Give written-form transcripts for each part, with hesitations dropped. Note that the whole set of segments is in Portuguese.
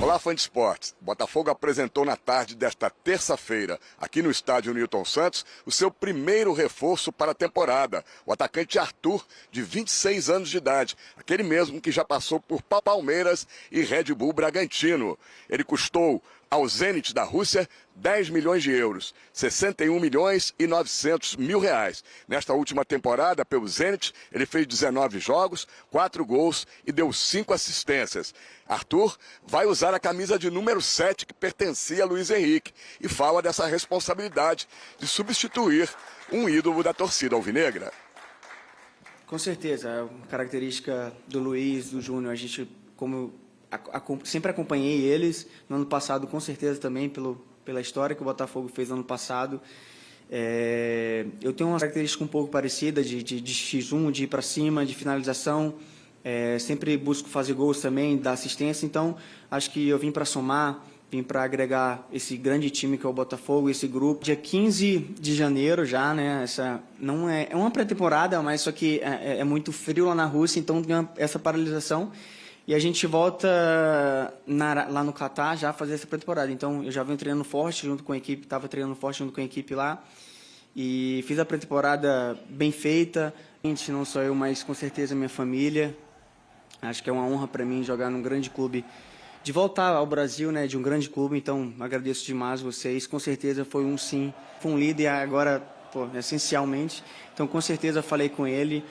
Olá, fã de esportes. Botafogo apresentou na tarde desta terça-feira, aqui no estádio Newton Santos, o seu primeiro reforço para a temporada. O atacante Arthur, de 26 anos de idade, aquele mesmo que já passou por Palmeiras e Red Bull Bragantino. Ele custou ao Zenit da Rússia 10 milhões de euros, 61 milhões e 900 mil reais. Nesta última temporada, pelo Zenit, ele fez 19 jogos, 4 gols e deu 5 assistências. Arthur vai usar a camisa de número 7 que pertencia a Luiz Henrique e fala dessa responsabilidade de substituir um ídolo da torcida alvinegra. Com certeza, é uma característica do Luiz, do Júnior. A gente, como sempre acompanhei eles, no ano passado com certeza também, pela história que o Botafogo fez no ano passado. Eu tenho uma característica um pouco parecida de X1, de ir para cima, de finalização. Sempre busco fazer gols também, dar assistência. Então, acho que eu vim para somar, vim para agregar esse grande time que é o Botafogo, esse grupo. Dia 15 de janeiro já, né? Essa não é uma pré-temporada, mas só que é muito frio lá na Rússia, então tem essa paralisação. E a gente volta lá no Catar já fazer essa pré-temporada. Então, eu já venho treinando forte junto com a equipe, estava treinando forte junto com a equipe lá. E fiz a pré-temporada bem feita. Não só eu, mas com certeza minha família. Acho que é uma honra para mim jogar num grande clube, de voltar ao Brasil, né, de um grande clube. Então, agradeço demais vocês. Com certeza foi um sim, foi um líder agora, essencialmente. Então, com certeza falei com ele.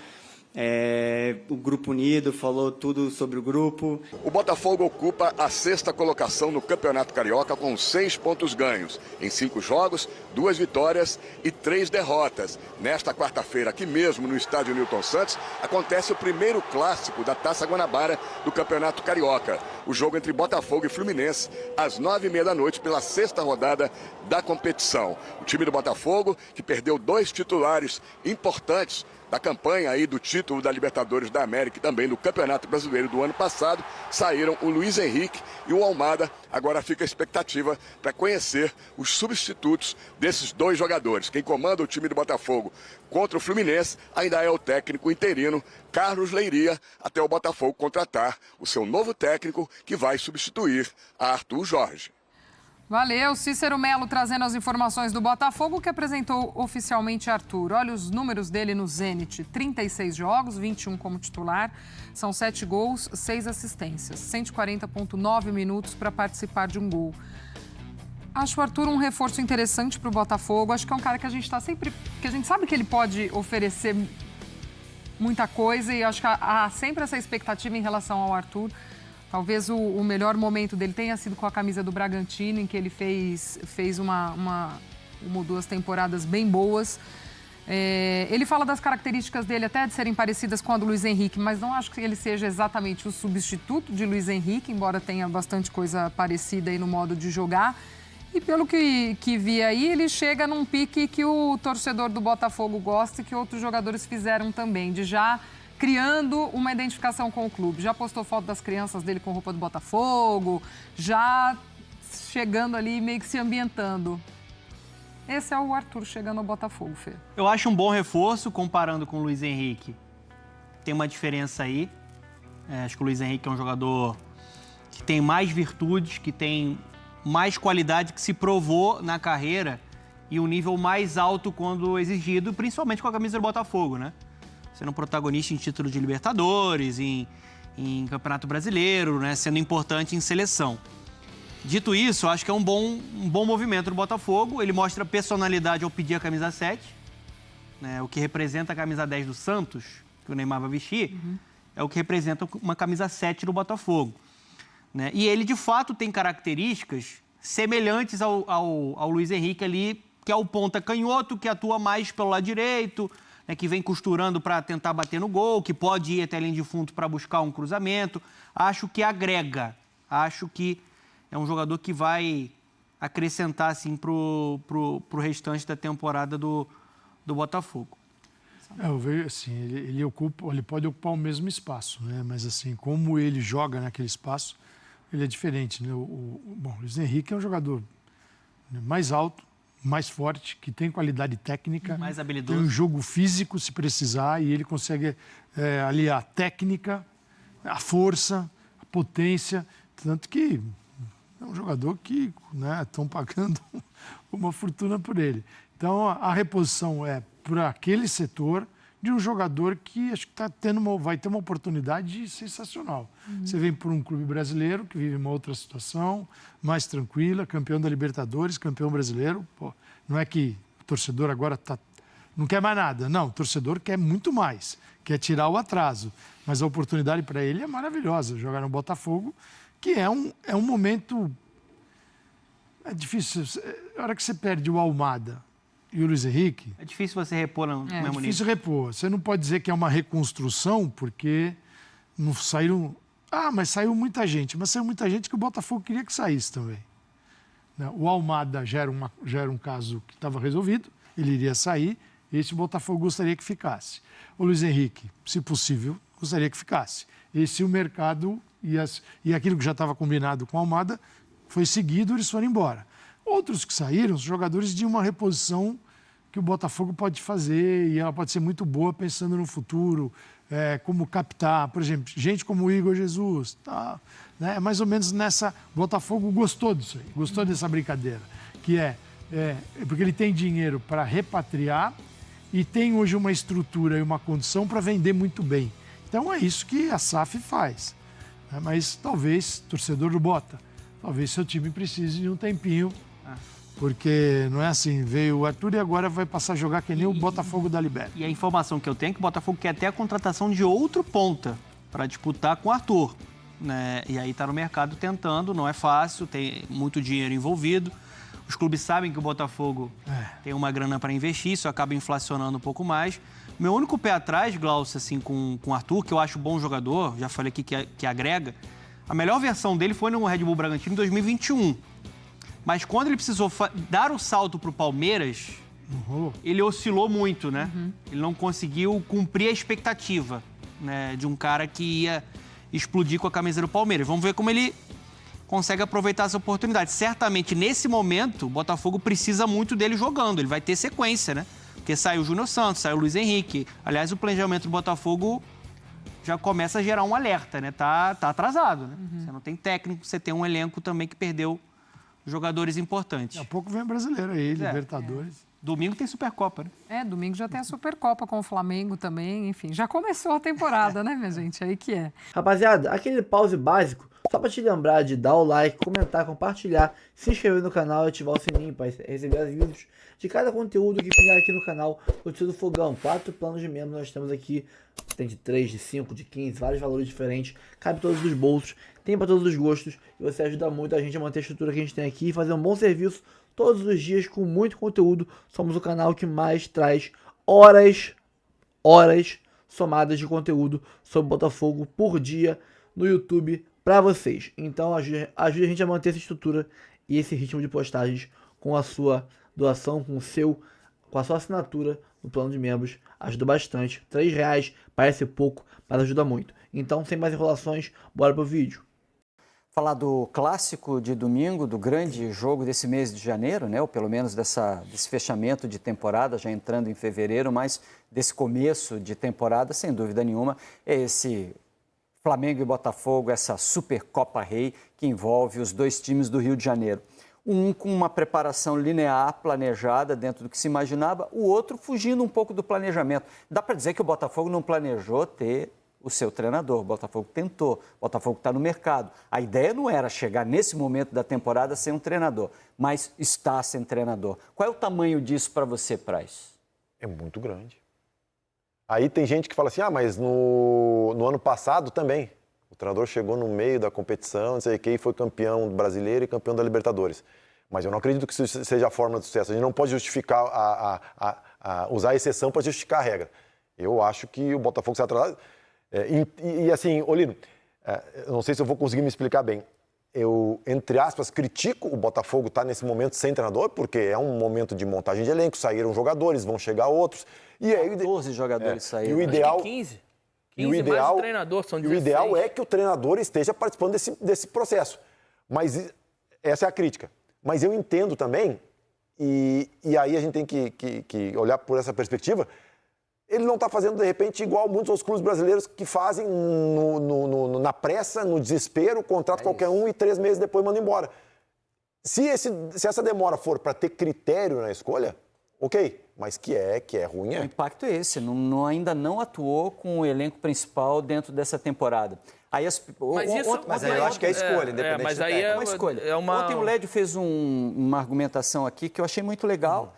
O grupo unido, falou tudo sobre o grupo. O Botafogo ocupa a 6ª colocação no Campeonato Carioca com 6 pontos ganhos. Em 5 jogos, 2 vitórias e 3 derrotas. Nesta quarta-feira, aqui mesmo no estádio Newton Santos, acontece o primeiro clássico da Taça Guanabara do Campeonato Carioca. O jogo entre Botafogo e Fluminense, às 9h30 da noite, pela 6ª rodada da competição. O time do Botafogo, que perdeu 2 titulares importantes da campanha aí do título da Libertadores da América e também do Campeonato Brasileiro do ano passado, saíram o Luiz Henrique e o Almada. Agora fica a expectativa para conhecer os substitutos desses 2 jogadores. Quem comanda o time do Botafogo contra o Fluminense ainda é o técnico interino Carlos Leiria, até o Botafogo contratar o seu novo técnico que vai substituir a Arthur Jorge. Valeu, Cícero Melo trazendo as informações do Botafogo, que apresentou oficialmente Arthur. Olha os números dele no Zenit: 36 jogos, 21 como titular, são 7 gols, 6 assistências, 140,9 minutos para participar de um gol. Acho o Arthur um reforço interessante para o Botafogo. Acho que é um cara que a gente está sempre, que a gente sabe que ele pode oferecer muita coisa, e acho que há sempre essa expectativa em relação ao Arthur. Talvez o melhor momento dele tenha sido com a camisa do Bragantino, em que ele fez uma ou 2 temporadas bem boas. Ele fala das características dele até de serem parecidas com a do Luiz Henrique, mas não acho que ele seja exatamente o substituto de Luiz Henrique, embora tenha bastante coisa parecida aí no modo de jogar. E pelo que vi aí, ele chega num pique que o torcedor do Botafogo gosta e que outros jogadores fizeram também, de já criando uma identificação com o clube. Já postou foto das crianças dele com roupa do Botafogo, já chegando ali meio que se ambientando. Esse é o Arthur chegando ao Botafogo, Fê. Eu acho um bom reforço comparando com o Luiz Henrique. Tem uma diferença aí. Acho que o Luiz Henrique é um jogador que tem mais virtudes, que tem mais qualidade, que se provou na carreira e um nível mais alto quando exigido, principalmente com a camisa do Botafogo, né? Sendo protagonista em título de Libertadores, em Campeonato Brasileiro, né? Sendo importante em seleção. Dito isso, acho que é um bom movimento do Botafogo. Ele mostra personalidade ao pedir a camisa 7, né? O que representa a camisa 10 do Santos, que o Neymar vai vestir, é o que representa uma camisa 7 do Botafogo, né? E ele, de fato, tem características semelhantes ao Luiz Henrique ali, que é o ponta canhoto, que atua mais pelo lado direito, né, que vem costurando para tentar bater no gol, que pode ir até a linha de fundo para buscar um cruzamento. Acho que agrega. Acho que é um jogador que vai acrescentar assim, pro restante da temporada do Botafogo. Eu vejo assim, ele pode ocupar o mesmo espaço, né? Mas assim, como ele joga naquele espaço, ele é diferente, né? O Luiz Henrique é um jogador, né, mais alto, mais forte, que tem qualidade técnica, mais habilidoso, tem um jogo físico se precisar, e ele consegue aliar a técnica, a força, a potência, tanto que É um jogador que estão pagando uma fortuna por ele. Então, a reposição é para aquele setor de um jogador que acho que vai ter uma oportunidade sensacional. Você vem por um clube brasileiro que vive uma outra situação, mais tranquila, campeão da Libertadores, campeão brasileiro. Pô, não é que o torcedor agora não quer mais nada. Não, o torcedor quer muito mais, quer tirar o atraso. Mas a oportunidade para ele é maravilhosa, jogar no Botafogo, que é um momento... É difícil. A hora que você perde o Almada e o Luiz Henrique... É difícil você repor no mesmo nível. É difícil repor. Você não pode dizer que é uma reconstrução, porque não saíram... mas saiu muita gente. Mas saiu muita gente que o Botafogo queria que saísse também. O Almada já era um caso que estava resolvido, ele iria sair, esse o Botafogo gostaria que ficasse. O Luiz Henrique, se possível, gostaria que ficasse. Esse o mercado e aquilo que já estava combinado com o Almada foi seguido, eles foram embora. Outros que saíram, os jogadores de uma reposição que o Botafogo pode fazer e ela pode ser muito boa pensando no futuro, como captar, por exemplo, gente como o Igor Jesus, né? Mais ou menos nessa... O Botafogo gostou disso aí, gostou dessa brincadeira, que porque ele tem dinheiro para repatriar e tem hoje uma estrutura e uma condição para vender muito bem. Então é isso que a SAF faz. Né? Mas talvez, torcedor do Bota, talvez seu time precise de um tempinho, porque não é assim, veio o Arthur e agora vai passar a jogar que nem o Botafogo da Libera. E a informação que eu tenho é que o Botafogo quer até a contratação de outro ponta para disputar com o Arthur. Né? E aí está no mercado tentando, não é fácil, tem muito dinheiro envolvido. Os clubes sabem que o Botafogo tem uma grana para investir, isso acaba inflacionando um pouco mais. Meu único pé atrás, Glaucio, assim, com o Arthur, que eu acho bom jogador, já falei aqui que agrega, a melhor versão dele foi no Red Bull Bragantino em 2021. Mas quando ele precisou dar o salto para o Palmeiras, ele oscilou muito, né? Ele não conseguiu cumprir a expectativa, né, de um cara que ia explodir com a camisa do Palmeiras. Vamos ver como ele consegue aproveitar essa oportunidade. Certamente, nesse momento, o Botafogo precisa muito dele jogando. Ele vai ter sequência, né? Porque saiu o Júnior Santos, saiu o Luiz Henrique. Aliás, o planejamento do Botafogo já começa a gerar um alerta, né? Tá atrasado, né? Você não tem técnico, você tem um elenco também que perdeu jogadores importantes. Daqui a pouco vem o brasileiro aí, Libertadores. Domingo tem Supercopa, né? Domingo já tem a Supercopa com o Flamengo também, enfim. Já começou a temporada, né, minha gente? Aí que é. Rapaziada, aquele pause básico, só pra te lembrar de dar o like, comentar, compartilhar, se inscrever no canal e ativar o sininho para receber as vídeos de cada conteúdo que pingar aqui no canal. O Tio do Fogão, 4 planos de membros nós temos aqui. Tem de 3, de 5, de 15, vários valores diferentes. Cabe todos os bolsos, tem para todos os gostos. E você ajuda muito a gente a manter a estrutura que a gente tem aqui e fazer um bom serviço todos os dias com muito conteúdo. Somos o canal que mais traz horas somadas de conteúdo sobre Botafogo por dia no YouTube para vocês. Então ajude a gente a manter essa estrutura e esse ritmo de postagens com a sua doação, com a sua assinatura no plano de membros. Ajuda bastante. R$3 parece pouco, mas ajuda muito. Então, sem mais enrolações, bora pro vídeo. Falar do clássico de domingo, do grande jogo desse mês de janeiro, né? Ou pelo menos desse fechamento de temporada, já entrando em fevereiro, mas desse começo de temporada, sem dúvida nenhuma, é esse Flamengo e Botafogo, essa Supercopa Rei que envolve os dois times do Rio de Janeiro. Um com uma preparação linear, planejada, dentro do que se imaginava, o outro fugindo um pouco do planejamento. Dá para dizer que o Botafogo não planejou ter o seu treinador, o Botafogo tentou, o Botafogo está no mercado. A ideia não era chegar nesse momento da temporada sem um treinador, mas está sem treinador. Qual é o tamanho disso para você, Praz? É muito grande. Aí tem gente que fala assim, mas no ano passado também. O treinador chegou no meio da competição, não sei o que, e foi campeão brasileiro e campeão da Libertadores. Mas eu não acredito que isso seja a fórmula de sucesso. A gente não pode justificar, usar a exceção para justificar a regra. Eu acho que o Botafogo se atrasado. E assim, Olino, não sei se eu vou conseguir me explicar bem. Eu, entre aspas, critico o Botafogo estar nesse momento sem treinador, porque é um momento de montagem de elenco, saíram jogadores, vão chegar outros. E aí, 12 jogadores saíram. E o ideal... 15. E o ideal, mais o treinador, são 16. E o ideal é que o treinador esteja participando desse processo. Mas essa é a crítica. Mas eu entendo também, e aí a gente tem que olhar por essa perspectiva, ele não está fazendo, de repente, igual muitos outros clubes brasileiros que fazem na pressa, no desespero, contrata qualquer um e 3 meses depois manda embora. Se essa demora for para ter critério na escolha, ok. Mas que é ruim, O impacto é esse. Ainda não atuou com o elenco principal dentro dessa temporada. Aí Mas aí eu acho que é escolha, independente mas do aí técnico. é uma escolha. Ontem o Lédio fez uma argumentação aqui que eu achei muito legal,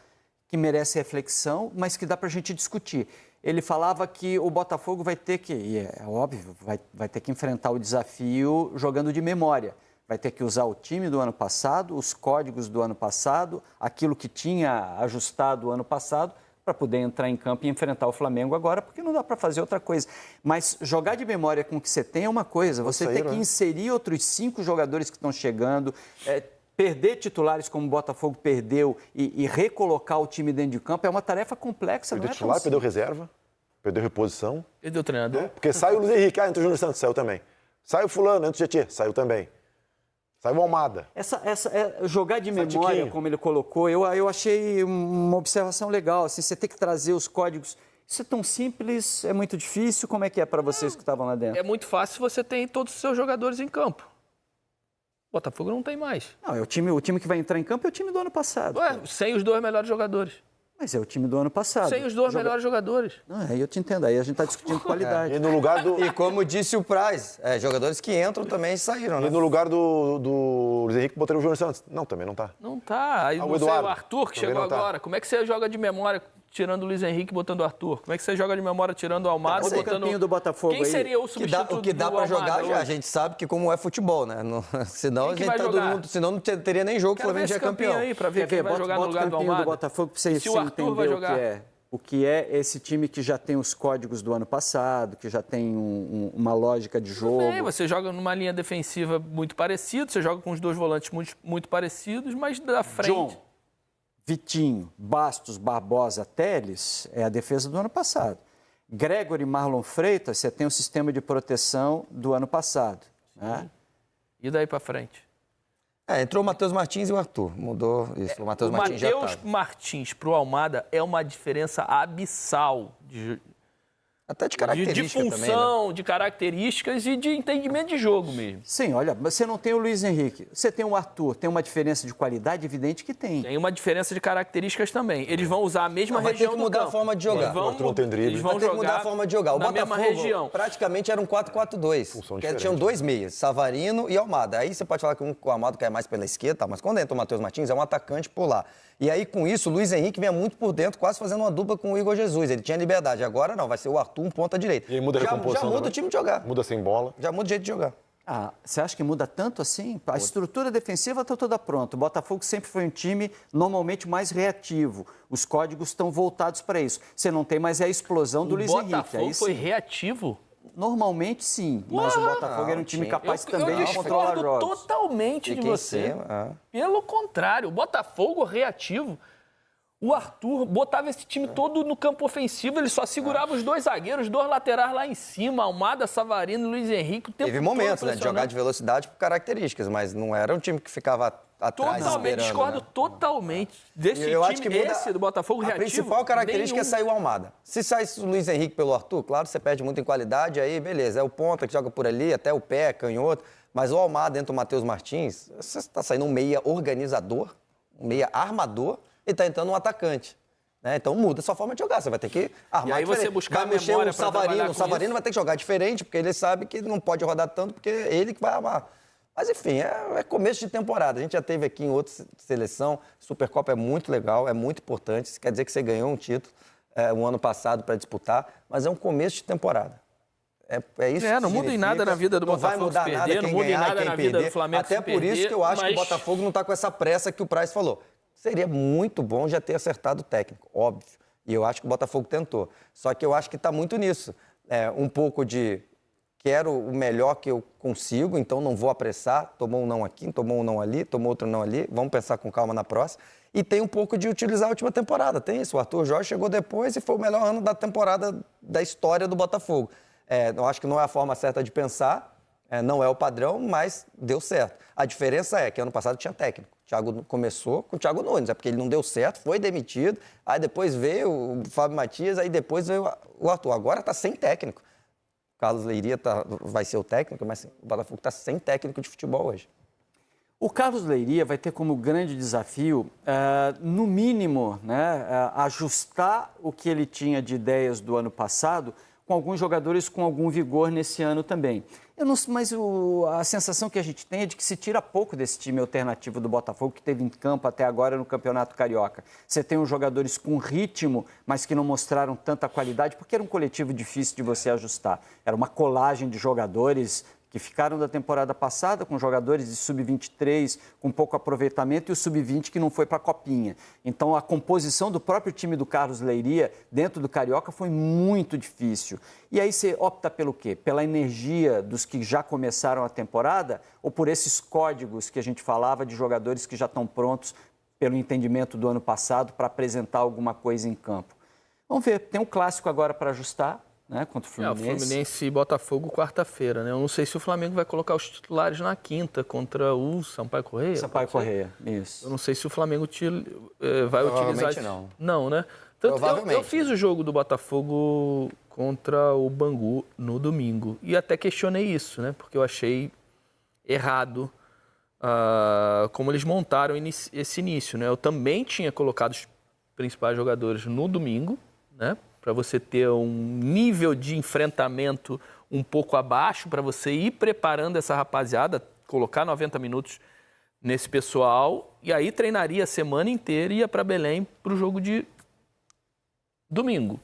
que merece reflexão, mas que dá para a gente discutir. Ele falava que o Botafogo vai ter que, e é óbvio, vai ter que enfrentar o desafio jogando de memória. Vai ter que usar o time do ano passado, os códigos do ano passado, aquilo que tinha ajustado o ano passado, para poder entrar em campo e enfrentar o Flamengo agora, porque não dá para fazer outra coisa. Mas jogar de memória com o que você tem é uma coisa, você tem que inserir outros 5 jogadores que estão chegando, perder titulares como o Botafogo perdeu e recolocar o time dentro de campo é uma tarefa complexa. Perdeu titular, perdeu reserva, perdeu reposição. Perdeu o treinador. Porque sai o Luiz Henrique, entra o Júnior Santos, saiu também. Sai o fulano, entra o Tietê, saiu também. Sai o Almada. Jogar de memória, como ele colocou, eu achei uma observação legal. Assim, você tem que trazer os códigos. Isso é tão simples, é muito difícil. Como é que é para vocês que estavam lá dentro? É muito fácil se você tem todos os seus jogadores em campo. O Botafogo não tem mais. Não, o time que vai entrar em campo é o time do ano passado. Sem os 2 melhores jogadores. Mas é o time do ano passado. Sem os 2 melhores jogadores. Não, aí eu te entendo. Aí a gente está discutindo qualidade. E no lugar do... E como disse o Praz, jogadores que entram também saíram, né? E no lugar do Luiz Henrique, botaram o Júnior Santos. Não, também não tá. Não tá. Aí o Eduardo, o Arthur que chegou agora. Como é que você joga de memória tirando o Luiz Henrique e botando o Arthur? Como é que você joga de memória tirando o Almada e botando... Campinho do Botafogo. Quem seria o substituto O que dá para jogar, hoje? a gente sabe que como é futebol, né? Senão Quem que vai jogar? Senão não teria nem jogo, o Flamengo já é campeão. Aí para ver quem vai jogar no lugar do Almada. Do Botafogo para você se o Arthur vai jogar. O que é esse time que já tem os códigos do ano passado, que já tem uma lógica de jogo. Também, você joga numa linha defensiva muito parecida, você joga com os 2 volantes muito parecidos, mas da frente... John, Vitinho, Bastos, Barbosa, Teles, é a defesa do ano passado. Gregory e Marlon Freitas, você tem o sistema de proteção do ano passado. Né? E daí para frente? Entrou o Matheus Martins e o Arthur. Mudou isso. O Matheus Martins já Matheus Martins pro Almada é uma diferença abissal até de característica de função, também, né? de características e de entendimento de jogo mesmo. Sim, olha, você não tem o Luiz Henrique, você tem o Arthur, tem uma diferença de qualidade evidente que tem. Tem uma diferença de características também. Eles vão usar a mesma região do campo. Vai ter que mudar a forma de jogar. Eles vão ter que mudar a forma de jogar. O na Botafogo mesma região. praticamente era um 4-4-2. Tinham 2 meias, Savarino e Almada. Aí você pode falar que o Almada cai mais pela esquerda, mas quando entra o Matheus Martins, é um atacante por lá. E aí, com isso, o Luiz Henrique vinha muito por dentro, quase fazendo uma dupla com o Igor Jesus. Ele tinha liberdade. Agora não, vai ser o Arthur, um ponta direita. E aí muda a recomposição. Já muda o time de jogar. Muda sem bola. Já muda o jeito de jogar. Você acha que muda tanto assim? A estrutura defensiva está toda pronta. O Botafogo sempre foi um time normalmente mais reativo. Os códigos estão voltados para isso. Você não tem mais a explosão do Luiz Henrique. O Botafogo foi reativo? Normalmente, sim. Mas o Botafogo era um time capaz também de controlar jogos. Eu discordo totalmente de você. Pelo contrário, o Botafogo reativo... O Arthur botava esse time todo no campo ofensivo, ele só segurava os 2 zagueiros, os 2 laterais lá em cima, Almada, Savarino, Luiz Henrique. Teve momentos, né, de jogar de velocidade por características, mas não era um time que ficava atrás totalmente, discordo totalmente desse time, esse do Botafogo reativo. A principal característica é sair o Almada. Se saísse o Luiz Henrique pelo Arthur, claro, você perde muito em qualidade, aí beleza, é o ponta que joga por ali, até o pé, canhoto, mas o Almada dentro do Matheus Martins, você está saindo um meia organizador, um meia armador, e está entrando um atacante. Né? Então muda a sua forma de jogar. Você vai ter que armar. E aí diferente. você buscar vai mexer memória o Savarino. O Savarino isso. vai ter que jogar diferente, porque ele sabe que não pode rodar tanto, porque é ele que vai armar. Mas enfim, é começo de temporada. A gente já teve aqui em outra seleção. Supercopa é muito legal, é muito importante. Isso quer dizer que você ganhou um título um ano passado para disputar, mas é um começo de temporada. É isso não muda em nada na vida do Botafogo. Não vai mudar nada quem ganhar, quem perder. Flamengo. Até por isso que eu acho que o Botafogo não está com essa pressa que o Praz falou. Seria muito bom já ter acertado o técnico, óbvio. E eu acho que o Botafogo tentou. Só que eu acho que está muito nisso. Um pouco de quero o melhor que eu consigo, então não vou apressar. Tomou um não aqui, tomou um não ali, tomou outro não ali. Vamos pensar com calma na próxima. E tem um pouco de utilizar a última temporada. Tem isso. O Arthur Jorge chegou depois e foi o melhor ano da temporada da história do Botafogo. Eu acho que não é a forma certa de pensar, não é o padrão, mas deu certo. A diferença é que ano passado tinha técnico. O Thiago começou com o Thiago Nunes, porque ele não deu certo, foi demitido, aí depois veio o Fábio Matias, aí depois veio o Arthur. Agora está sem técnico. O Carlos Leiria vai ser o técnico, mas o Botafogo está sem técnico de futebol hoje. O Carlos Leiria vai ter como grande desafio, no mínimo, né, ajustar o que ele tinha de ideias do ano passado com alguns jogadores com algum vigor nesse ano também. Mas a sensação que a gente tem é de que se tira pouco desse time alternativo do Botafogo que teve em campo até agora no Campeonato Carioca. Você tem uns jogadores com ritmo, mas que não mostraram tanta qualidade, porque era um coletivo difícil de você ajustar. Era uma colagem de jogadores que ficaram da temporada passada com jogadores de sub-23 com pouco aproveitamento e o sub-20 que não foi para a Copinha. Então, a composição do próprio time do Carlos Leiria dentro do Carioca foi muito difícil. E aí você opta pelo quê? Pela energia dos que já começaram a temporada ou por esses códigos que a gente falava de jogadores que já estão prontos pelo entendimento do ano passado para apresentar alguma coisa em campo? Vamos ver, tem um clássico agora para ajustar, né, contra o Fluminense. O Fluminense e Botafogo quarta-feira, né? Eu não sei se o Flamengo vai colocar os titulares na quinta contra o Sampaio Corrêa. Sampaio Corrêa, isso. Eu não sei se o Flamengo vai utilizar... não. Não, né? Tanto eu fiz o jogo do Botafogo contra o Bangu no domingo e até questionei isso, né? Porque eu achei errado como eles montaram esse início, né? Eu também tinha colocado os principais jogadores no domingo, né? Para você ter um nível de enfrentamento um pouco abaixo, para você ir preparando essa rapaziada, colocar 90 minutos nesse pessoal, e aí treinaria a semana inteira e ia para Belém para o jogo de domingo.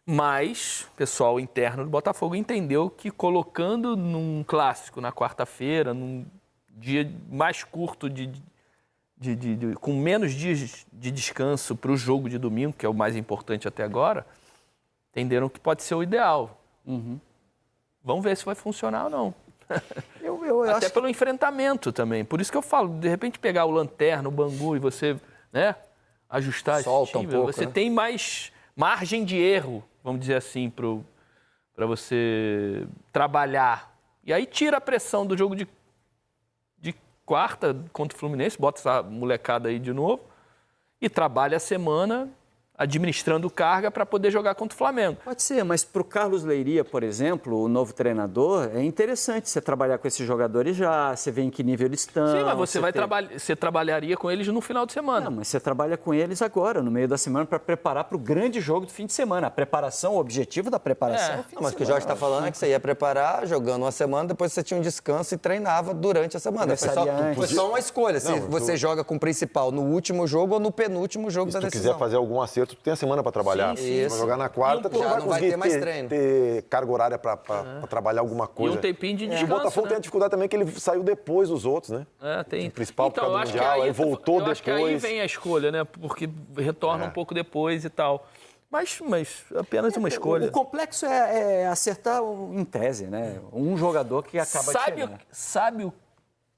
Mas o pessoal interno do Botafogo entendeu que colocando num clássico na quarta-feira, num dia mais curto, com menos dias de descanso para o jogo de domingo, que é o mais importante até agora, entenderam que pode ser o ideal. Uhum. Vamos ver se vai funcionar ou não. Eu Até acho pelo enfrentamento também. Por isso que eu falo, de repente pegar o Lanterna, o Bangu e você, né, ajustar Solta esse time, um pouco, você né? tem mais margem de erro, vamos dizer assim, para você trabalhar. E aí tira a pressão do jogo de quarta contra o Fluminense, bota essa molecada aí de novo e trabalha a semana administrando carga para poder jogar contra o Flamengo. Pode ser, mas para o Carlos Leiria, por exemplo, o novo treinador, é interessante você trabalhar com esses jogadores já, você vê em que nível eles estão. Sim, mas você trabalharia com eles no final de semana. Não, mas você trabalha com eles agora, no meio da semana, para preparar para o grande jogo do fim de semana. A preparação, o objetivo da preparação é o fim de Mas o que o semana. Jorge está falando é que você ia preparar jogando uma semana, depois você tinha um descanso e treinava durante a semana. Foi só uma escolha, se você joga com o principal no último jogo ou no penúltimo jogo da Se tu decisão. quiser fazer algum acerto, tu tem a semana para trabalhar. Sim, Vai jogar na quarta, tu já não vai ter mais conseguir treino. ter carga horária para trabalhar alguma E coisa. um tempinho de E o descanso, Botafogo né? tem a dificuldade também que ele saiu depois dos outros, né? Tem. O principal por causa do eu acho que Mundial, aí voltou eu acho que aí depois. vem a escolha, né? Porque retorna um pouco depois e tal. Mas apenas uma escolha. O complexo é acertar em tese, né? Um jogador que acaba de chegar. Sabe o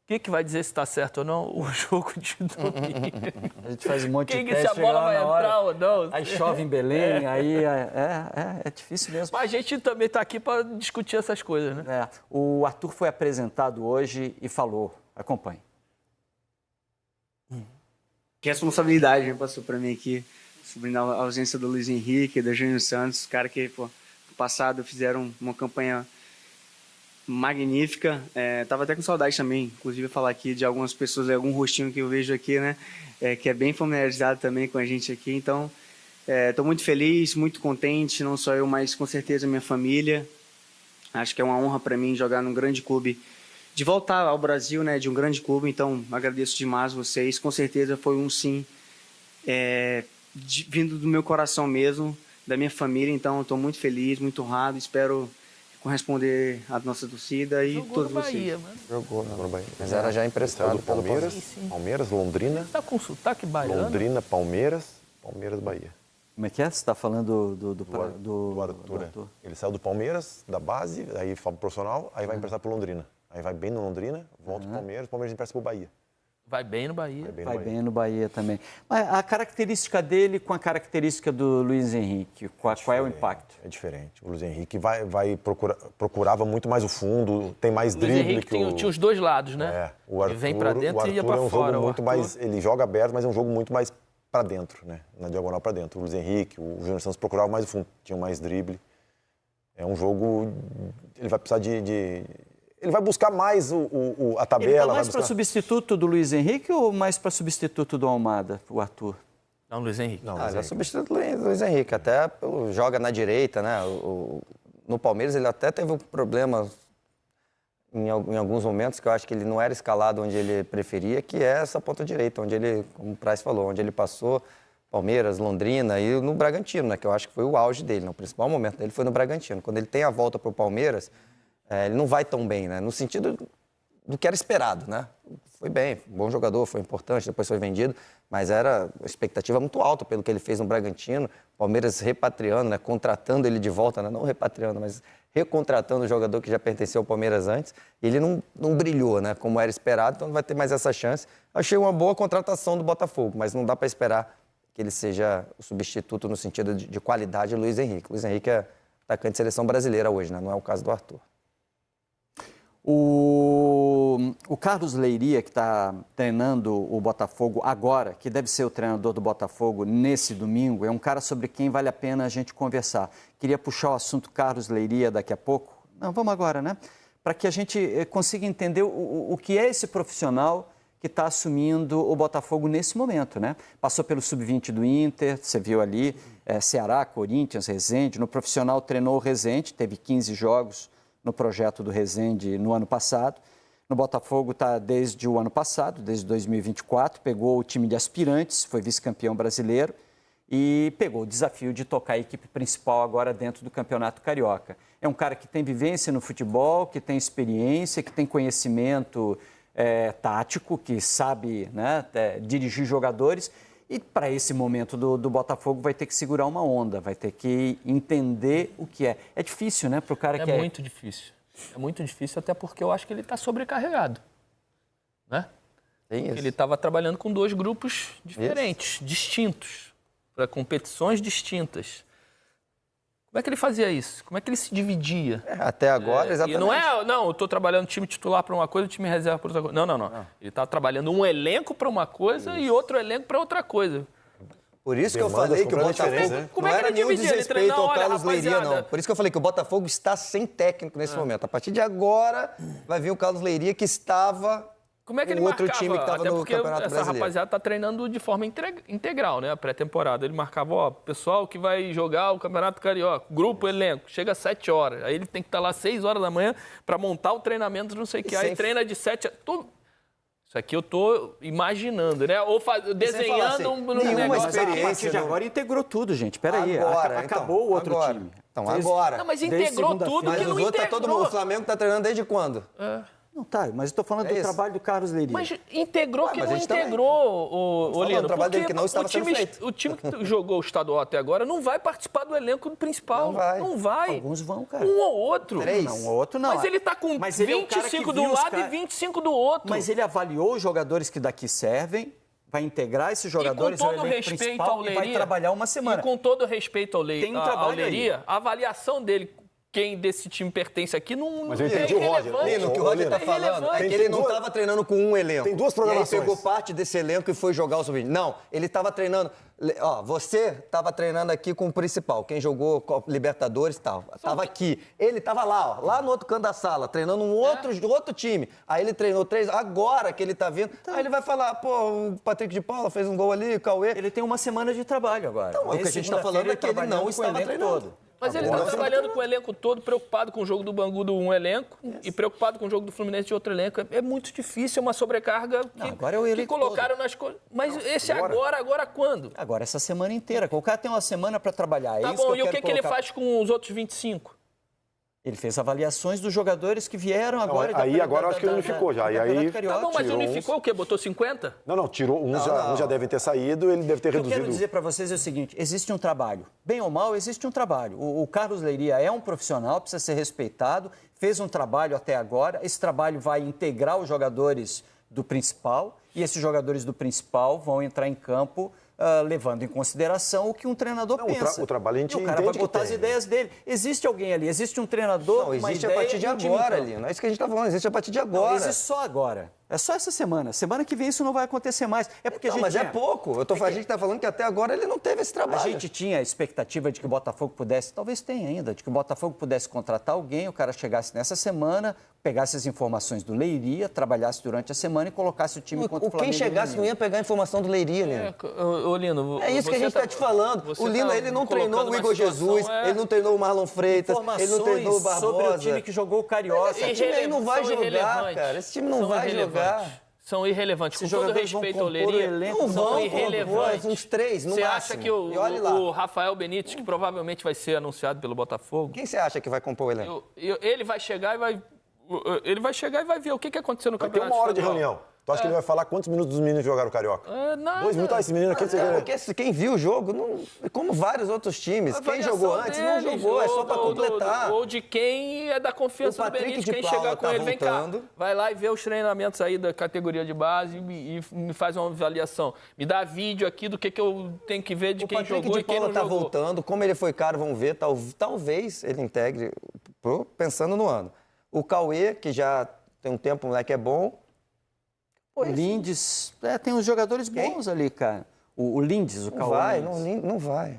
que vai dizer se está certo ou não? O jogo de domingo. A gente faz um monte de Se teste, a bola vai chega lá na entrar hora, ou não. aí chove em Belém, aí é difícil mesmo. Mas a gente também está aqui para discutir essas coisas, né? O Arthur foi apresentado hoje e falou. Acompanhe. Que responsabilidade me passou para mim aqui, sobre a ausência do Luiz Henrique, da Júnior Santos, cara que, no passado fizeram uma campanha magnífica. Tava até com saudade também, inclusive, falar aqui de algumas pessoas, algum rostinho que eu vejo aqui, né, que é bem familiarizado também com a gente aqui. Então, estou muito feliz, muito contente, não só eu, mas com certeza minha família. Acho que é uma honra para mim jogar num grande clube, de voltar ao Brasil, né, de um grande clube. Então, agradeço demais vocês. Com certeza foi um sim vindo do meu coração mesmo, da minha família. Então, estou muito feliz, muito honrado. Espero corresponder à nossa torcida e Jogou todos no Bahia, vocês. mano. Jogou no Bahia. Mas era já emprestado Saiu do Palmeiras, Sim. Palmeiras, Londrina, Tá com sotaque baiano? Palmeiras, Palmeiras, Bahia. Como é que é? Você está falando do Arthur. Ele saiu do Palmeiras, da base, aí foi pro profissional, aí vai emprestar pro Londrina. Aí vai bem no Londrina, volta pro Palmeiras, o Palmeiras empresta pro Bahia. Vai bem no Bahia. Vai bem no Bahia também. Mas a característica dele com a característica do Luiz Henrique, qual é o impacto? É diferente. O Luiz Henrique procurava muito mais o fundo, tem mais O Luiz drible Henrique que o... tinha os dois lados, né? O Arthur, Ele vem pra dentro e ia pra é um fora. jogo O muito Arthur- mais, ele joga aberto, mas é um jogo muito mais para dentro, né? Na diagonal para dentro. O Luiz Henrique, o Júnior Santos procuravam mais o fundo, tinham mais drible. É um jogo, ele vai precisar ele vai buscar mais a tabela. Ele tá mais para substituto do Luiz Henrique ou mais para substituto do Almada, o Arthur? Não, Luiz Henrique. Não, ele é substituto do Luiz Henrique, até joga na direita, né? No Palmeiras ele até teve um problema em alguns momentos, que eu acho que ele não era escalado onde ele preferia, que é essa ponta direita, onde ele, como o Praz falou, onde ele passou Palmeiras, Londrina e no Bragantino, né? Que eu acho que foi o auge dele, né? O principal momento dele foi no Bragantino. Quando ele tem a volta para o Palmeiras, ele não vai tão bem, né? No sentido do que era esperado, né? Foi bem, um bom jogador, foi importante, depois foi vendido, mas era a expectativa muito alta pelo que ele fez no Bragantino. Palmeiras repatriando, né? Contratando ele de volta, né? Não repatriando, mas recontratando o jogador que já pertenceu ao Palmeiras antes. Ele não brilhou, né? Como era esperado, então não vai ter mais essa chance. Achei uma boa contratação do Botafogo, mas não dá para esperar que ele seja o substituto no sentido de qualidade do Luiz Henrique. O Luiz Henrique é atacante de seleção brasileira hoje, né? Não é o caso do Arthur. O Carlos Leiria, que está treinando o Botafogo agora, que deve ser o treinador do Botafogo nesse domingo, é um cara sobre quem vale a pena a gente conversar. Queria puxar o assunto Carlos Leiria daqui a pouco. Não, vamos agora, né? Para que a gente consiga entender o que é esse profissional que está assumindo o Botafogo nesse momento, né? Passou pelo Sub-20 do Inter, você viu ali, Ceará, Corinthians, Resende. No profissional treinou o Resende, teve 15 jogos no projeto do Resende no ano passado. No Botafogo está desde o ano passado, desde 2024, pegou o time de aspirantes, foi vice-campeão brasileiro e pegou o desafio de tocar a equipe principal agora dentro do Campeonato Carioca. É um cara que tem vivência no futebol, que tem experiência, que tem conhecimento tático, que sabe, né, dirigir jogadores. E para esse momento do Botafogo vai ter que segurar uma onda, vai ter que entender o que é. É difícil, né, para o cara que é... É muito difícil. É muito difícil, até porque eu acho que ele está sobrecarregado, né? Ele estava trabalhando com 2 grupos diferentes, distintos, para competições distintas. Como é que ele fazia isso? Como é que ele se dividia? Até agora, exatamente. E não eu estou trabalhando time titular para uma coisa e time reserva para outra coisa. Não. Ele está trabalhando um elenco para uma coisa e outro elenco para outra coisa. Por isso que eu falei que o Botafogo não era nenhum desrespeito ao Carlos Leiria, não. Por isso que eu falei que o Botafogo está sem técnico nesse momento. A partir de agora vai vir o Carlos Leiria, que estava... Como é que ele outro marcava? time que estava no Campeonato Brasileiro. Essa rapaziada está treinando de forma integral, né? A pré-temporada. Ele marcava, pessoal que vai jogar o Campeonato Carioca, grupo, elenco, chega às 7 horas. Aí ele tem que estar lá às 6 horas da manhã para montar o treinamento, não sei o que. Aí treina de 7 a... Isso aqui eu tô imaginando, né? Ou desenhando um negócio. Experiência, a partir de agora integrou tudo, gente. Peraí, acabou o outro time. Então, agora. Não, mas integrou tudo, mas que não integrou. O Flamengo tá treinando desde quando? Não, tá, mas eu tô falando do trabalho do Carlos Leiria. Mas integrou que não integrou, Olino. O trabalho dele que não estava sendo feito. O time que jogou o estadual até agora não vai participar do elenco principal. Não vai. Alguns vão, cara. Um ou outro. 3. Não, um ou outro não. Mas ele tá com 25 de um lado e 25 do outro. Mas ele avaliou os jogadores que daqui servem, vai integrar esses jogadores ao elenco principal e vai trabalhar uma semana. E com todo respeito ao Leiria, a avaliação dele, quem desse time pertence aqui, não mas eu entendi o Roger. O que o Roger está falando é que ele não estava treinando com um elenco. Tem 2 programações. E aí pegou parte desse elenco e foi jogar o sub-20. Não, ele estava treinando... você estava treinando aqui com o principal, quem jogou Libertadores e tal. Estava aqui. Ele estava lá, lá no outro canto da sala, treinando outro time. Aí ele treinou 3, agora que ele está vindo, aí ele vai falar, pô, o Patrick de Paula fez um gol ali, o Cauê. Ele tem uma semana de trabalho agora. Então, o que a gente está falando é que ele não estava treinando. Mas ele está trabalhando com o elenco todo, preocupado com o jogo do Bangu de um elenco e preocupado com o jogo do Fluminense de outro elenco. É muito difícil, é uma sobrecarga que colocaram nas coisas. Mas esse agora quando? Agora, essa semana inteira. O cara tem uma semana para trabalhar. Tá bom, e o que ele faz com os outros 25? Ele fez avaliações dos jogadores que vieram agora. Agora eu acho que ele unificou já. E aí, tá bom, mas unificou o quê? Botou 50? Não, tirou. Uns já devem ter saído, ele deve ter reduzido. O que eu quero dizer para vocês é o seguinte, existe um trabalho. Bem ou mal, existe um trabalho. O Carlos Leiria é um profissional, precisa ser respeitado, fez um trabalho até agora, esse trabalho vai integrar os jogadores do principal e esses jogadores do principal vão entrar em campo levando em consideração o que um treinador pensa. O trabalho a gente entende. O cara vai botar as ideias dele. Existe alguém ali, existe um treinador. Não, existe a partir de agora ali. Não é isso que a gente está falando, existe a partir de agora. Não, existe só agora. É só essa semana. Semana que vem isso não vai acontecer mais. É porque mas é pouco. A gente está falando que até agora ele não teve esse trabalho. A gente tinha a expectativa de que o Botafogo pudesse, talvez tenha ainda, de que o Botafogo pudesse contratar alguém, o cara chegasse nessa semana, pegasse as informações do Leiria, trabalhasse durante a semana e colocasse o time contra o Flamengo. Quem chegasse não ia pegar a informação do Leiria, Lino. Ô, Lino, é isso que a gente está te falando. O Lino, ele não treinou o Igor Jesus, ele não treinou o Marlon Freitas, ele não treinou o Barbosa. Sobre o time que jogou o Carioca. Esse time aí não vai jogar, cara. Esse time não vai jogar. São irrelevantes. Com todo respeito ao Leiria, não são irrelevantes. Uns 3, no máximo. Você acha que o Rafael Benítez, que provavelmente vai ser anunciado pelo Botafogo... Quem você acha que vai compor o elenco? Ele vai chegar e vai... Ele vai chegar e vai ver o que aconteceu no campeonato. Tem uma hora de reunião. Tu acha que ele vai falar quantos minutos os meninos jogaram Carioca? Nada. 2 minutos, esse menino aqui... Porque quem viu o jogo, como vários outros times, quem jogou antes não jogou, é só para completar. Ou de quem é da confiança do Benítez, quem chegar com ele, vem cá, vai lá e vê os treinamentos aí da categoria de base e me faz uma avaliação. Me dá vídeo aqui do que eu tenho que ver de quem jogou e quem não jogou. O Patrick de Paula tá voltando, como ele foi caro, vamos ver, talvez ele integre, pensando no ano. O Cauê, que já tem um tempo, o moleque é bom. O Lindes, tem uns jogadores bons ali, cara. O Lindes, o Cauê. Não vai.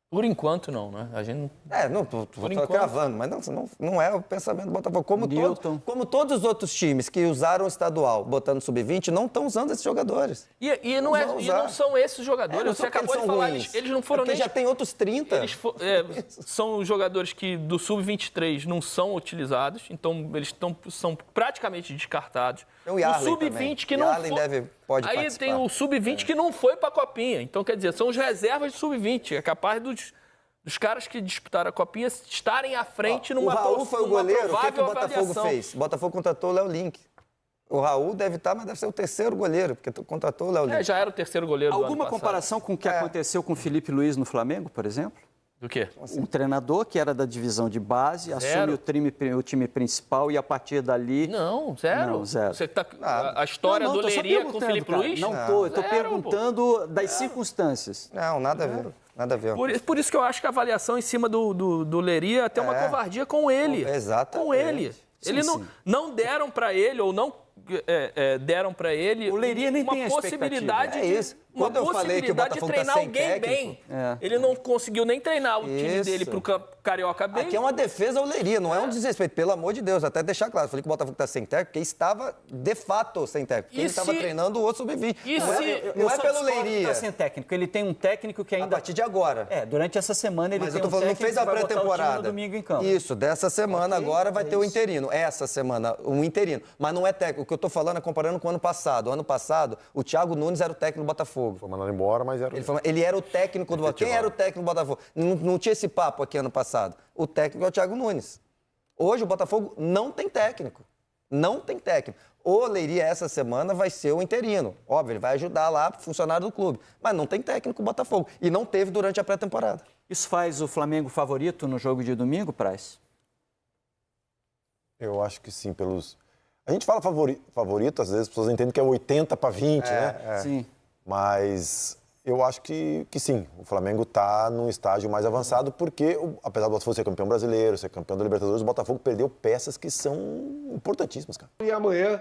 Por enquanto, não, né? A gente não tô cravando, mas não é o pensamento do Botafogo. Como todos os outros times que usaram o estadual botando sub-20 não estão usando esses jogadores. E não são esses jogadores. Você acabou de falar, eles não foram nem... já tem outros 30. São jogadores que do sub-23 não são utilizados, então eles são praticamente descartados. O sub-20 que não foi... Aí participar. tem o sub-20 que não foi para a Copinha. Então, quer dizer, são os reservas de sub-20. É capaz dos caras que disputaram a Copinha estarem à frente numa provável O Raul foi o goleiro. O que o Botafogo fez? O Botafogo contratou o Léo Link. O Raul deve estar, mas deve ser o terceiro goleiro, porque contratou o Léo Link. Já era o terceiro goleiro do ano passado. Alguma comparação com o que aconteceu com o Felipe Luiz no Flamengo, por exemplo? Do quê? Um treinador que era da divisão de base, assume o time principal e a partir dali... Não, zero. Você tá, a história do Leiria com o Felipe Luiz? Eu tô perguntando das circunstâncias. Não, nada a ver. Nada a ver. Por isso que eu acho que a avaliação em cima do Leiria é até uma covardia com ele. Exatamente. Com ele. Não deram para ele, ou não deram para ele o Leiria nem uma tem possibilidade Quando eu falei que o Botafogo de treinar tá sem alguém bem. Ele não conseguiu nem treinar o time dele pro Carioca bem. Aqui é uma defesa ao Leiria, não é um desrespeito, pelo amor de Deus, até deixar claro. Eu falei que o Botafogo tá sem técnico, porque estava de fato sem técnico, porque ele estava treinando o outro sub-20. Não é pelo Leiria. Tá sem técnico, ele tem um técnico que ainda... A partir de agora. Durante essa semana ele tem um técnico não fez a pré-temporada. domingo em campo. Isso, dessa semana agora vai ter o interino. Essa semana, um interino. Mas não é técnico. O que eu tô falando é comparando com o ano passado. O ano passado, o Thiago Nunes era o técnico do Botafogo. Foi mandado embora, mas era... Ele era o técnico do Botafogo. Quem era o técnico do Botafogo? Não tinha esse papo aqui ano passado. O técnico é o Thiago Nunes. Hoje o Botafogo não tem técnico. Não tem técnico. O Leiria essa semana vai ser o interino. Óbvio, ele vai ajudar lá o funcionário do clube. Mas não tem técnico o Botafogo. E não teve durante a pré-temporada. Isso faz o Flamengo favorito no jogo de domingo, Praz? Eu acho que sim, pelos... A gente fala favorito, às vezes as pessoas entendem que é 80-20, né? Sim. Mas eu acho que sim, o Flamengo está num estágio mais avançado, porque, apesar do Botafogo ser campeão brasileiro, ser campeão da Libertadores, o Botafogo perdeu peças que são importantíssimas, cara. E amanhã,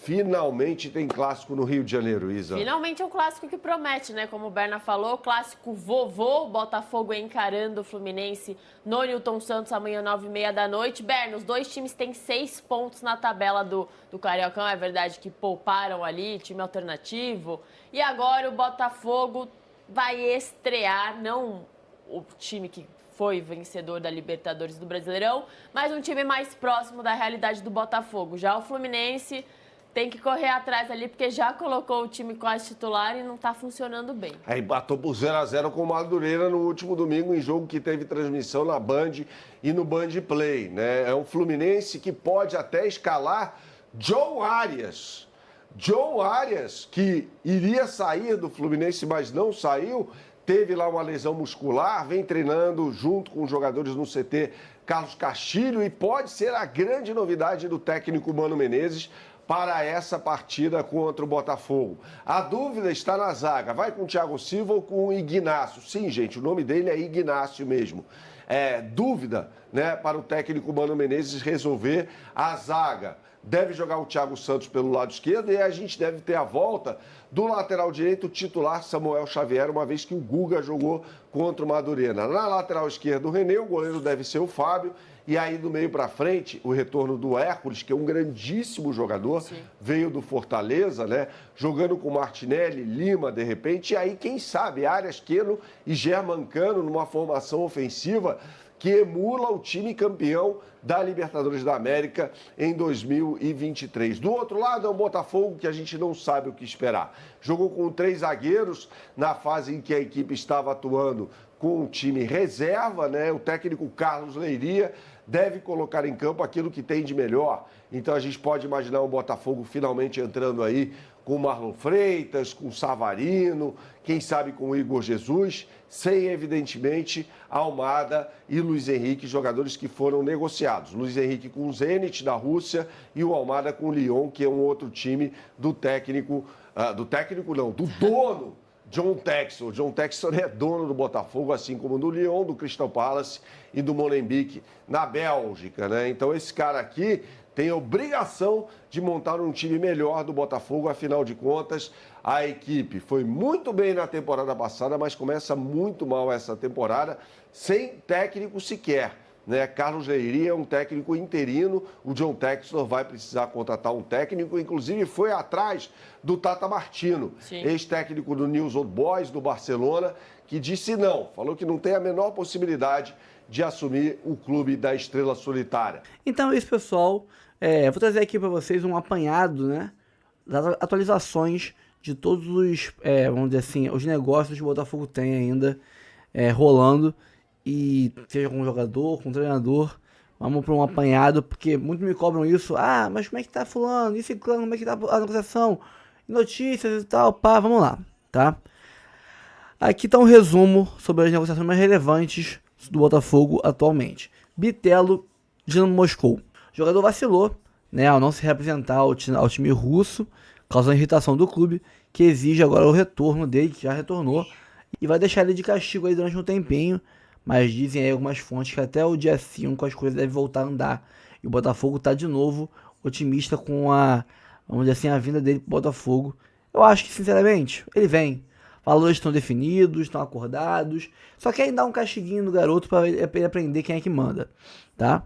finalmente, tem clássico no Rio de Janeiro, Isa. Finalmente é um clássico que promete, né? Como o Berna falou, clássico vovô, Botafogo encarando o Fluminense no Newton Santos, amanhã 9h30 da noite. Berna, os dois times têm 6 pontos na tabela do Cariocão, é verdade que pouparam ali, time alternativo. E agora o Botafogo vai estrear, não o time que foi vencedor da Libertadores do Brasileirão, mas um time mais próximo da realidade do Botafogo. Já o Fluminense tem que correr atrás ali, porque já colocou o time quase titular e não está funcionando bem. Aí bateu por 0-0 com o Madureira no último domingo, em jogo que teve transmissão na Band e no Band Play, né? É um Fluminense que pode até escalar John Arias. John Arias, que iria sair do Fluminense, mas não saiu, teve lá uma lesão muscular, vem treinando junto com os jogadores no CT Carlos Castilho e pode ser a grande novidade do técnico Mano Menezes para essa partida contra o Botafogo. A dúvida está na zaga. Vai com o Thiago Silva ou com o Ignacio? Sim, gente, o nome dele é Ignacio mesmo. Dúvida, né, para o técnico Mano Menezes resolver a zaga. Deve jogar o Thiago Santos pelo lado esquerdo e a gente deve ter a volta do lateral direito titular Samuel Xavier, uma vez que o Guga jogou contra o Madureira. Na lateral esquerda, o René, o goleiro deve ser o Fábio E aí, do meio para frente, o retorno do Hércules, que é um grandíssimo jogador, veio do Fortaleza, né? Jogando com Martinelli, Lima, de repente. E aí, quem sabe, Arias, Keno e Germancano numa formação ofensiva que emula o time campeão da Libertadores da América em 2023. Do outro lado é o Botafogo, que a gente não sabe o que esperar. Jogou com 3 zagueiros na fase em que a equipe estava atuando com o time reserva, né? O técnico Carlos Leiria deve colocar em campo aquilo que tem de melhor. Então a gente pode imaginar o Botafogo finalmente entrando aí com o Marlon Freitas, com o Savarino, quem sabe com o Igor Jesus, sem, evidentemente, Almada e Luiz Henrique, jogadores que foram negociados. Luiz Henrique com o Zenit da Rússia e o Almada com o Lyon, que é um outro time do dono John Textor. John Textor é dono do Botafogo, assim como do Lyon, do Crystal Palace e do Molenbeek, na Bélgica, né? Então esse cara aqui tem a obrigação de montar um time melhor do Botafogo, afinal de contas, a equipe foi muito bem na temporada passada, mas começa muito mal essa temporada, sem técnico sequer, né? Carlos Leiria é um técnico interino, o John Textor vai precisar contratar um técnico, inclusive foi atrás do Tata Martino, ex-técnico do News Old Boys, do Barcelona, que disse não, falou que não tem a menor possibilidade de assumir o clube da Estrela Solitária. Então é isso, pessoal. Vou trazer aqui para vocês um apanhado, né, das atualizações de todos os, vamos dizer assim, os negócios que o Botafogo tem ainda rolando, e seja com um jogador, com um treinador. Vamos para um apanhado, porque muitos me cobram isso. Ah, mas como é que tá fulano? E ciclano, como é que tá a negociação? Notícias e tal, pá, vamos lá, tá? Aqui tá um resumo sobre as negociações mais relevantes do Botafogo atualmente. Bitelo, Dinamo Moscou. O jogador vacilou, né, ao não se representar ao time russo, causando irritação do clube, que exige agora o retorno dele, que já retornou, e vai deixar ele de castigo aí durante um tempinho, mas dizem aí algumas fontes que até o dia 5 as coisas devem voltar a andar, e o Botafogo tá de novo otimista com vamos dizer assim, a vinda dele pro Botafogo. Eu acho que, sinceramente, ele vem. Valores estão definidos, estão acordados, só querem dar um castiguinho no garoto para ele aprender quem é que manda, tá?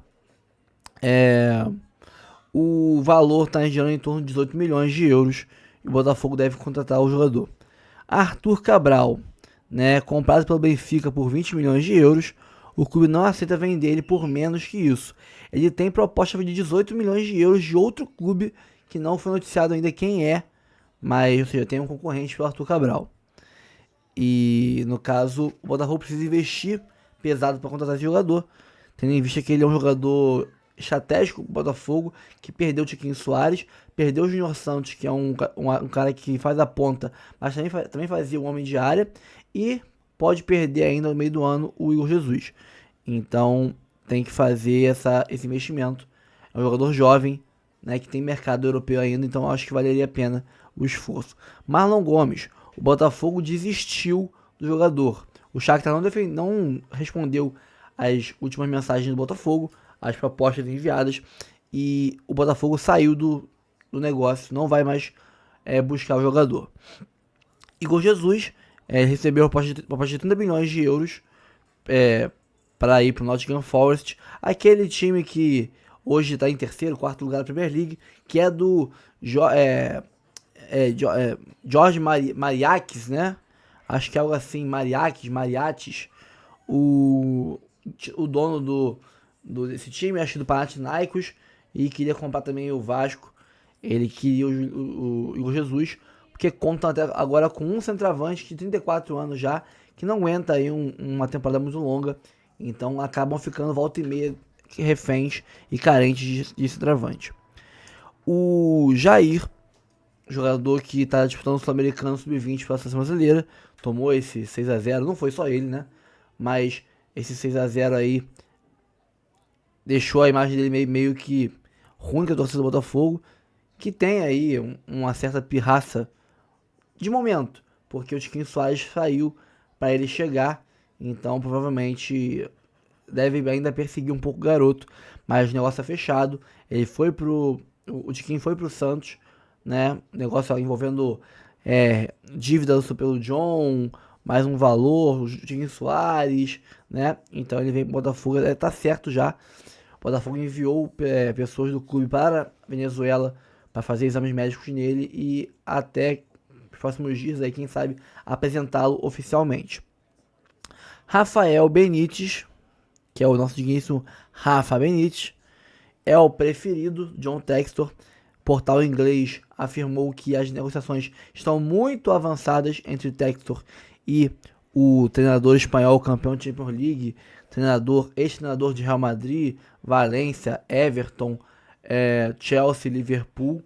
O valor está girando em torno de 18 milhões de euros e o Botafogo deve contratar o jogador. Arthur Cabral, né, comprado pelo Benfica por 20 milhões de euros, o clube não aceita vender ele por menos que isso. Ele tem proposta de 18 milhões de euros de outro clube que não foi noticiado ainda quem é, mas, ou seja, tem um concorrente pelo Arthur Cabral. E, no caso, o Botafogo precisa investir pesado para contratar esse jogador, tendo em vista que ele é um jogador estratégico do Botafogo, que perdeu o Tiquinho Soares, perdeu o Júnior Santos, que é um cara que faz a ponta, mas também fazia o homem de área, e pode perder ainda no meio do ano o Igor Jesus. Então tem que fazer esse investimento. É um jogador jovem, né, que tem mercado europeu ainda, então acho que valeria a pena o esforço. Marlon Gomes, o Botafogo desistiu do jogador. O Shakhtar não respondeu às últimas mensagens do Botafogo, as propostas enviadas, e o Botafogo saiu do negócio, não vai mais buscar o jogador. Igor Jesus recebeu uma proposta de 30 milhões de euros para ir para o Nottingham Forest, aquele time que hoje está em terceiro, quarto lugar da Premier League, que é do Jorge Mariakis, né? Acho que é algo assim, Mariatis, o dono desse time, acho que do Panathinaikos, e queria comprar também o Vasco. Ele queria o Igor Jesus, porque conta até agora com um centroavante de 34 anos já, que não aguenta aí uma temporada muito longa, então acabam ficando volta e meia reféns e carentes de centroavante. O Jair, jogador que está disputando o Sul-Americano Sub-20 pela seleção brasileira, tomou esse 6-0, não foi só ele, né? Mas esse 6-0 aí deixou a imagem dele meio que ruim com a torcida do Botafogo, que tem aí uma certa pirraça de momento, porque o Tiquinho Soares saiu para ele chegar, então provavelmente deve ainda perseguir um pouco o garoto, mas o negócio é fechado. O Tiquinho foi pro Santos, né? Negócio envolvendo dívida pelo John, mais um valor, o Tiquinho Soares, né? Então ele vem pro Botafogo, tá certo já. O Botafogo enviou pessoas do clube para a Venezuela para fazer exames médicos nele e até os próximos dias, aí, quem sabe, apresentá-lo oficialmente. Rafael Benítez, que é o nosso digníssimo Rafa Benítez, é o preferido. John Textor, portal inglês, afirmou que as negociações estão muito avançadas entre Textor e o treinador espanhol campeão de Champions League, ex-treinador de Real Madrid, Valência, Everton, Chelsea, Liverpool,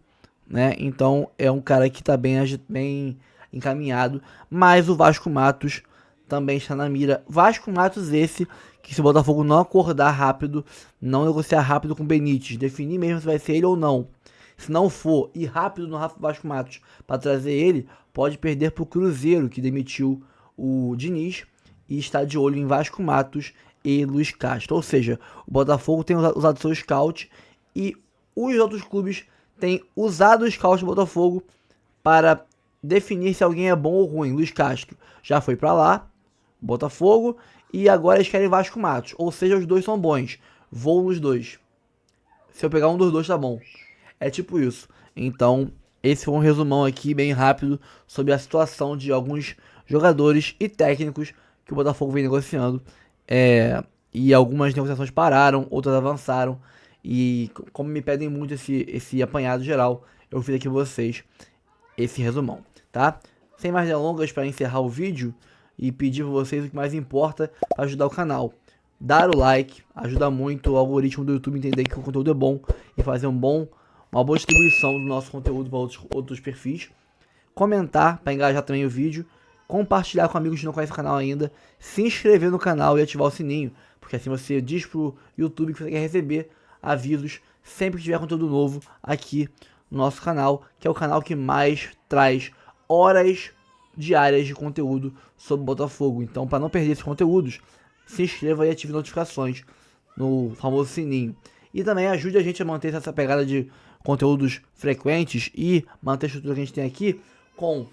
né? Então é um cara que está bem encaminhado, mas o Vasco Matos também está na mira. Vasco Matos esse que, se o Botafogo não acordar rápido, não negociar rápido com o Benítez, definir mesmo se vai ser ele ou não, se não for ir rápido no Vasco Matos para trazer ele, pode perder para o Cruzeiro, que demitiu o Diniz e está de olho em Vasco Matos e Luiz Castro. Ou seja, o Botafogo tem usado seu scout e os outros clubes têm usado o scout do Botafogo para definir se alguém é bom ou ruim. Luiz Castro já foi para lá, Botafogo, e agora eles querem Vasco Matos. Ou seja, os dois são bons. Vou nos dois. Se eu pegar um dos dois, tá bom. É tipo isso. Então, esse foi um resumão aqui bem rápido sobre a situação de alguns jogadores e técnicos que o Botafogo vem negociando. E algumas negociações pararam, outras avançaram. E como me pedem muito esse apanhado geral, eu fiz aqui pra vocês esse resumão, tá? Sem mais delongas, para encerrar o vídeo e pedir para vocês o que mais importa para ajudar o canal. Dar o like, ajuda muito o algoritmo do YouTube entender que o conteúdo é bom e fazer uma boa distribuição do nosso conteúdo para outros perfis. Comentar para engajar também o vídeo. Compartilhar com amigos que não conhecem o canal ainda. Se inscrever no canal e ativar o sininho, porque assim você diz pro YouTube que você quer receber avisos sempre que tiver conteúdo novo aqui no nosso canal, que é o canal que mais traz horas diárias de conteúdo sobre o Botafogo. Então, para não perder esses conteúdos, se inscreva e ative notificações no famoso sininho. E também ajude a gente a manter essa pegada de conteúdos frequentes e manter a estrutura que a gente tem aqui com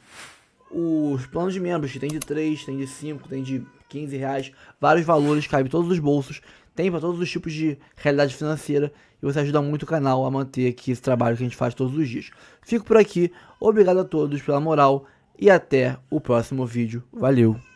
os planos de membros, que tem de 3, tem de 5, tem de 15 reais, vários valores, cabe em todos os bolsos, tem para todos os tipos de realidade financeira e você ajuda muito o canal a manter aqui esse trabalho que a gente faz todos os dias. Fico por aqui, obrigado a todos pela moral e até o próximo vídeo. Valeu!